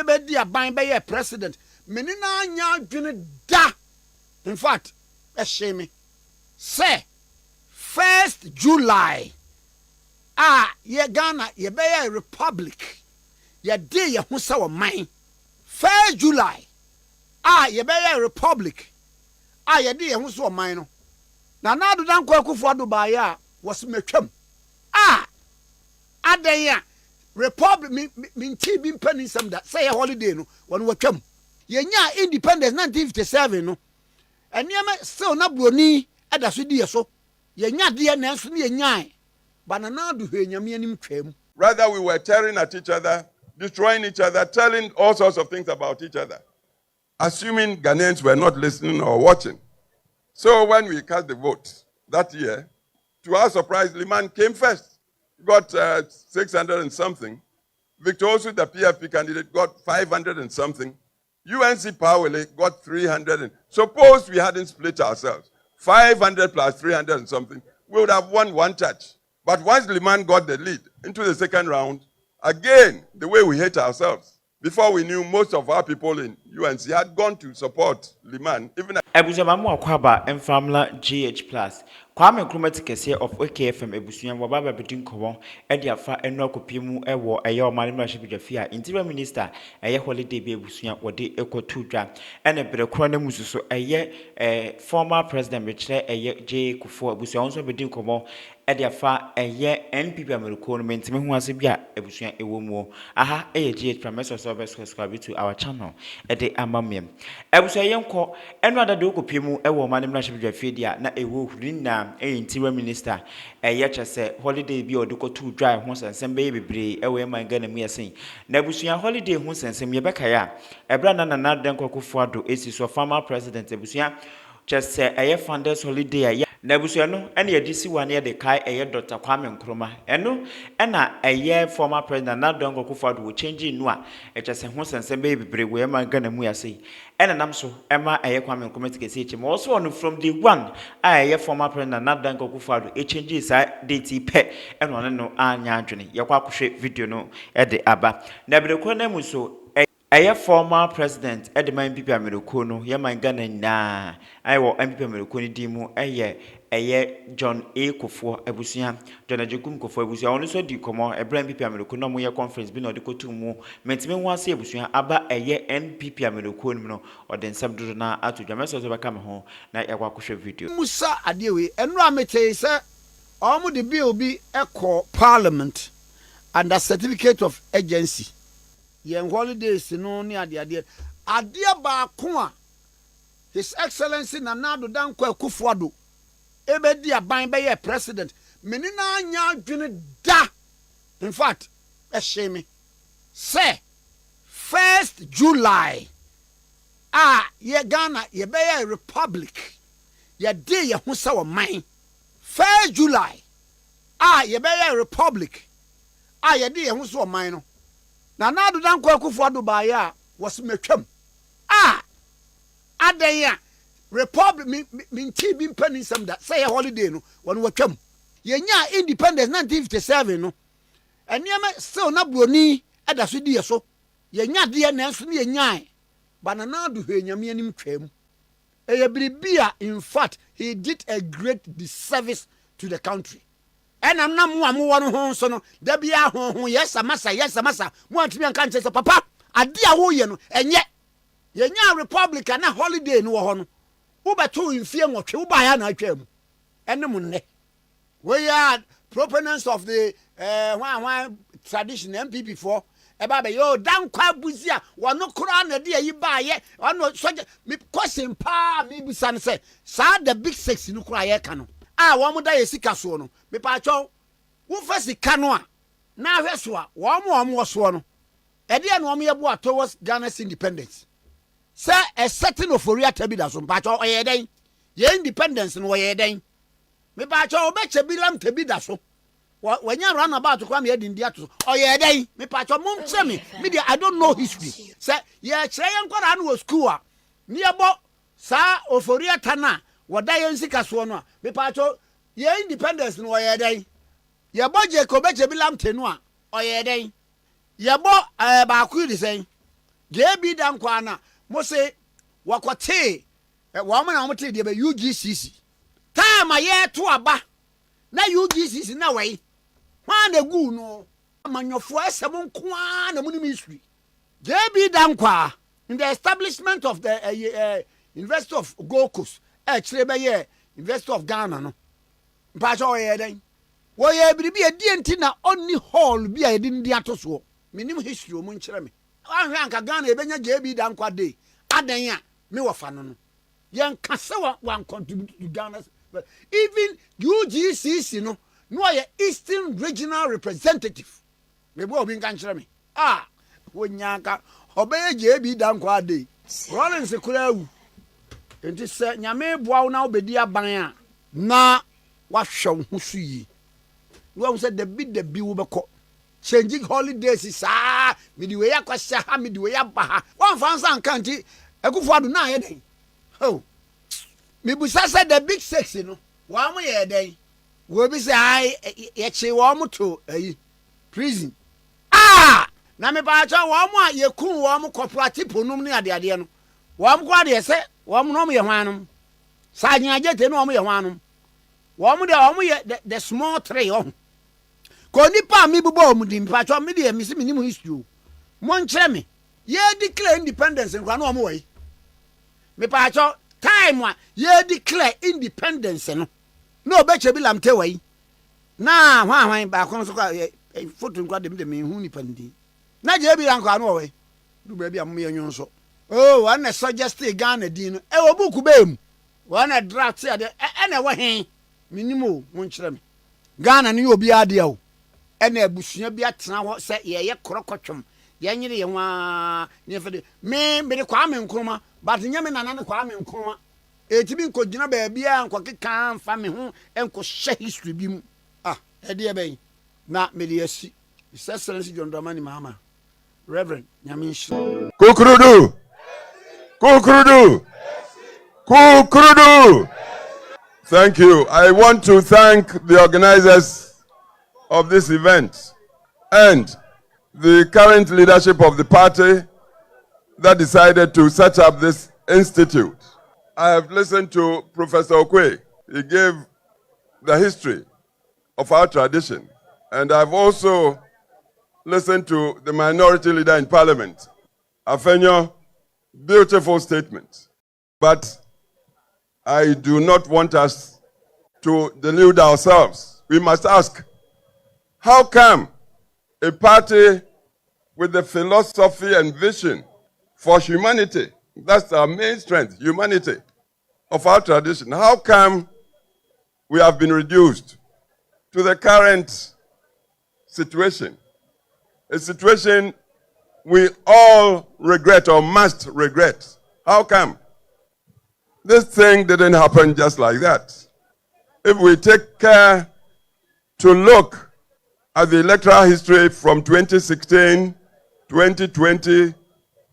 ebe di aban be ye president meni na anya adwene da in fact shame say 1st July ye Ghana ye be ye republic ye dey ye ho sa wo man 1st July ye be ye republic ye dey ye ho so wo man no na Addo dan Kufuor do ba ya was metwam adan republic min ti bi mpanisam da say holiday no won watwam ye nya independence 1957 no eniema still na broni eda so die so ye nya de na so ye nya ba na Addo hwenyame anim twam. Rather, we were tearing at each other, destroying each other, telling all sorts of things about each other, assuming Ghanaians were not listening or watching. So when we cast the vote that year, to our surprise, Liman came first. He got 600 and something. Victor Osu, the PFP candidate, got 500 and something. UNC Powell got 300. Suppose we hadn't split ourselves, 500 plus 300 and something, we would have won one touch. But once Liman got the lead into the second round, again, the way we hate ourselves. Before we knew, most of our people in UNC had gone to support Liman. Even Ebusamamu akwaba enfamla GH+. Kwame Nkrumah Tikese of OKFM ebusuyan wababa bedin kowo edi afa eno akopiemu ewo eye omanimra shebidwafia interior minister eye holiday be ebusuyan wode ekotudwa ene berekro na mususo eye former president Prez eye J Kufuor ebusuyan so bedin kowo edi afa eye NPP Americo no mentime hu ase bia ebusuyan ewo mu aha eye GH promise so be subscribe to our channel edi amamem ebusuyan yenko eno adade okopiemu ewo omanimra shebidwafia dia na ewo hurina interior minister chese holiday bi odiko to dry ho sensem be bebre ewe man Ghana mu yasin na busuya holiday ho sensem ye beka ya ebra na Addo Kufuor do esi so former president ebusuya chese founders holiday na busuya no ene yedisi wane de kai Dr. Kwame Nkrumah eno ena former president Addo Kufuor do change nu a chese ho sensem be bebre we man Ghana mu yasin ena nam so ema Kwame Nkrumah Tikese echi mo so on from the one former president Addo Kufuor do change sa date pe eno no anya adwene yakwa akohwe video no de aba na berekwa na mu so former president Edman NPP Americo no ye man Ghana na wo NPP Americo ni dimu John A. Kufuor ebusuya John Ajekum Kufuor ebusuya onu so di komo NPP Americo no mo ye conference bi na odikotu mu mentime ho ase ebusuya aba NPP Americo no ode nsam dodo na atodwa meso so baka me ho na yakwa akohwe video musa adewe enu amete se omo de bill bi ekọ parliament under certificate of agency yen holidays no ni ade ba ko a His Excellency Addo dan Kufuor do ebe di aban be ye president meni na anya adwene da in fact shame say 1st July ye Ghana ye be ye republic ye dey ye ho sa wo man 1st July ye be ye republic ye dey ye ho so wo man no na Addo dan Kufuor do ba ya was metwam adan republic min ti bi mpanisam da say holiday no won watwam ye nya independence 1957 no eniema still na broni eda so die so ye nya de na so ye nya ba na Addo hwenyame anim twam eye bribia in fact he did a great disservice to the country enam na mo amwo no ho so no da bia ho yes masa mo antimi anka nche papa ade a wo ye no enye ye nya republic na holiday no wo ho no wo beto mfie nwotwe wo ba ya na atwam enem nne we are proponents of the one tradition NPP for eba be yo dan kwa buzia wono kura na de yi ba ye ono soje me question pa me bisan say sa the big six no kura ye ka no wo mo da ye sika so no me pa cho wo fa sika no a na hweso a wo mo so no e de na wo mo ye bo towards Ghana's independence say a certain euphoria tabida so pa cho oye den ye independence no ye den me pa cho obeche bilam tabida so wanya run about to come here in dia to oye den me pa cho mum che me I don't know history say ye kire yen kwara no school a ne ebo sa euphoria tana woda yen sika so no a me pa cho ye independence no ye den ye boje ko beche bilam tenu a oye den ye bo ba ku di sen JB Dankwana, Mose, Wakote, woman, I'm telling you, UGCC. Time a year to a ba. Now UGCC na way. One the goo no. Man, your first seven kwan, the money mystery. JB Dankwa, in the establishment of the University of Gold Coast, actually by year, University of Ghana, no. Pacho ye then. Wo ye bi a DNT na only hall bi a din dia to so. Minim history o mun kire me. Wan hwe anka Ghana e benya JB Dankwa day. Adan a me wo fa no no. Yen kase wan contribute to Ghana. Even UGCC no ye Eastern Regional Representative. Me bo obi kan kire me. Wo nyanka obeye JB Dankwa day. Rollins kura wu. Enti se nyame boa na obedi aban a na wahwe ho so yi. No said the bi wo beko. Changing holidays is me di we yakwasha ha me di we yabaha. One fansa ankanti Kufuor do na ye den. Oh. Me busa said the big six no. Wa mo ye den. We bi say ai ye che wo mo to prison. Na me ba cha wo mo a ye kun wo mo cooperative ponum ni ade no. Wo mo kwa de se wo mo no mo ye hwanom. Sa nyagete no mo ye hwanom. Wo mo de the small tray on. Ko nipa mi bubo mu di mpacho mi de mi si mi ni mu history. Mo nkyere me. Ye declare independence nkwa no mo wai. Me pacho time wa ye declare independence no. No be che bi lamte wai. Na hwan ba ko so kwa photo nkwa de me hu nipa ndi. Na je bi nkwa no wai. Du ba bi am ye nwon so. Oh, wan na suggest Ghana din no. E wo buku be mu. Wan na draft ya de na wo hen. Minimo mo nkyere me. Ghana ni obi ade o. Ena abusua bi atena ho se ye krokotwom ye nyire ye hwa ne fede me de kwa me Nkrumah but nyame nana ne kwa me Nkrumah etibi nkogina ba bia nkokeka mfa me ho enko hye history bi mu e de ben na me de asi His Excellency John Dramani Mahama Reverend nyame nshiro Kukurudu Thank you. I want to thank the organizers of this event and the current leadership of the party that decided to set up this institute. I have listened to Professor Okwe. He gave the history of our tradition. And I've also listened to the minority leader in parliament, Afenyo. Beautiful statement. But I do not want us to delude ourselves. We must ask, how come a party with the philosophy and vision for humanity, that's our main strength, humanity, of our tradition, how come we have been reduced to the current situation? A situation we all regret or must regret. How come? This thing didn't happen just like that. If we take care to look at the electoral history from 2016, 2020,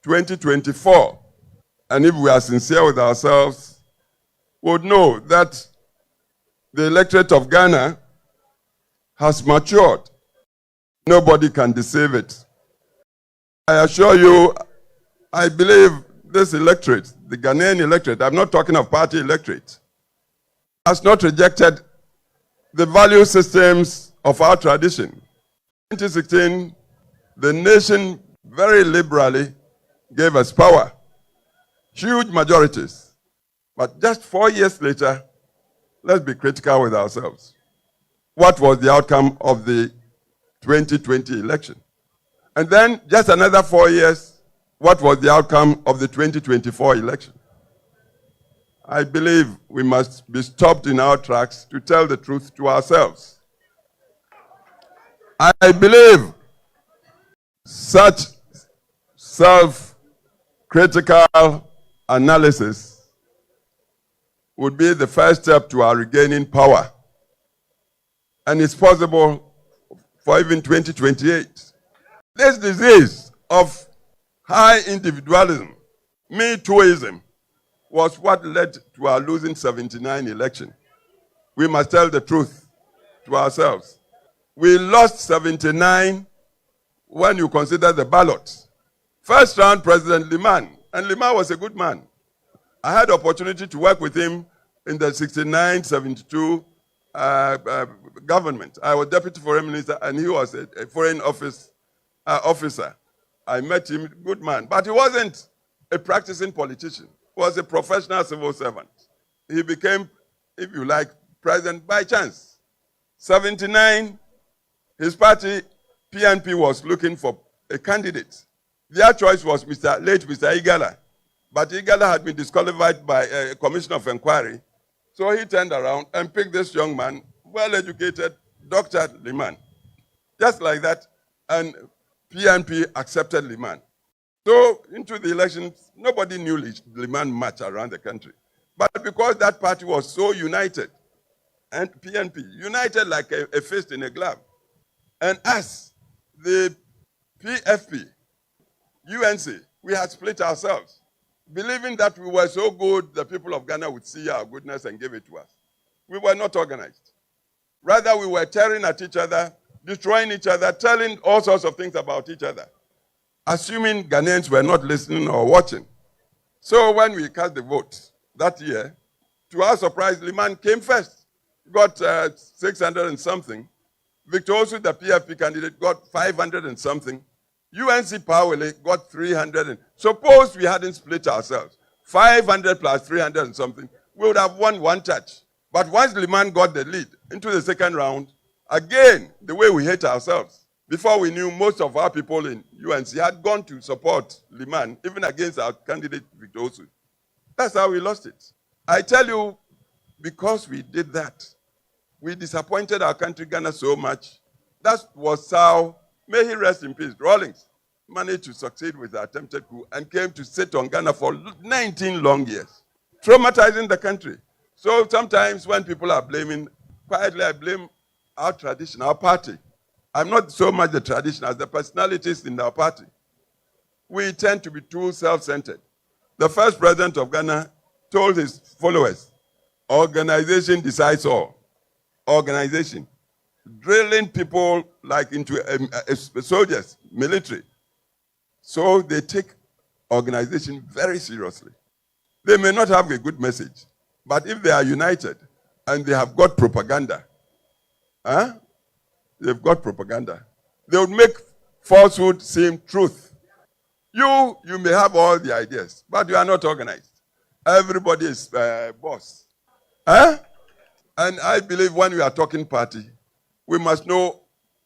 2024, and if we are sincere with ourselves, we would know that the electorate of Ghana has matured. Nobody can deceive it. I assure you, I believe this electorate, the Ghanaian electorate, I'm not talking of party electorate, has not rejected the value systems of our tradition. In 2016, the nation very liberally gave us power, huge majorities. But just 4 years later, let's be critical with ourselves. What was the outcome of the 2020 election? And then just another 4 years, what was the outcome of the 2024 election? I believe we must be stopped in our tracks to tell the truth to ourselves. I believe such self-critical analysis would be the first step to our regaining power. And it's possible for even 2028. This disease of high individualism, me-tooism, was what led to our losing 79 election. We must tell the truth to ourselves. We lost 79 when you consider the ballots. First round, President Liman. And Liman was a good man. I had the opportunity to work with him in the 69-72 government. I was Deputy Foreign Minister, and he was a foreign officer. I met him, good man. But he wasn't a practicing politician. He was a professional civil servant. He became, if you like, president by chance. 79, his party, PNP, was looking for a candidate. Their choice was late Mr. Igala. But Igala had been disqualified by a commission of inquiry. So he turned around and picked this young man, well-educated, Dr. Liman. Just like that, and PNP accepted Liman. So into the elections, nobody knew Liman much around the country. But because that party was so united, and PNP, united like a fist in a glove, and us, the PFP, UNC, we had split ourselves, believing that we were so good, the people of Ghana would see our goodness and give it to us. We were not organized. Rather, we were tearing at each other, destroying each other, telling all sorts of things about each other, assuming Ghanaians were not listening or watching. So when we cast the vote that year, to our surprise, Liman came first. Got 600 and something. Victor Osu, the PFP candidate, got 500 and something. UNC Powele got 300. Suppose we hadn't split ourselves, 500 plus 300 and something, we would have won one touch. But once Liman got the lead into the second round, again, the way we hate ourselves. Before we knew, most of our people in UNC had gone to support Liman, even against our candidate, Victor Osu. That's how we lost it. I tell you, because we did that, we disappointed our country, Ghana, so much. That was how, may he rest in peace, Rawlings managed to succeed with the attempted coup and came to sit on Ghana for 19 long years, traumatizing the country. So sometimes when people are blaming, quietly I blame our tradition, our party. I'm not so much the tradition as the personalities in our party. We tend to be too self-centered. The first president of Ghana told his followers, organization decides all. Organization. Drilling people like into soldiers, military. So they take organization very seriously. They may not have a good message, but if they are united and they have got propaganda, they've got propaganda, they would make falsehood seem truth. You may have all the ideas, but you are not organized. Everybody is boss. And I believe when we are talking party, we must know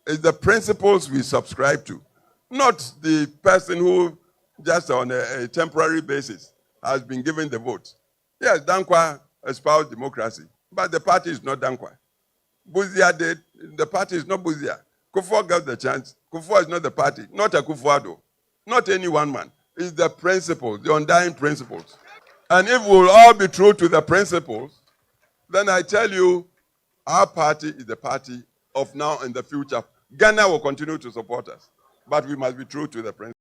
it's the principles we subscribe to, not the person who just on a temporary basis has been given the vote. Yes, Dankwa espoused democracy, but the party is not Dankwa. Buzia did, the party is not Buzia. Kufuor got the chance. Kufuor is not the party, not a Kufuor, not any one man. It's the principles, the undying principles. And if we'll all be true to the principles, then I tell you, our party is the party of now and the future. Ghana will continue to support us, but we must be true to the principles.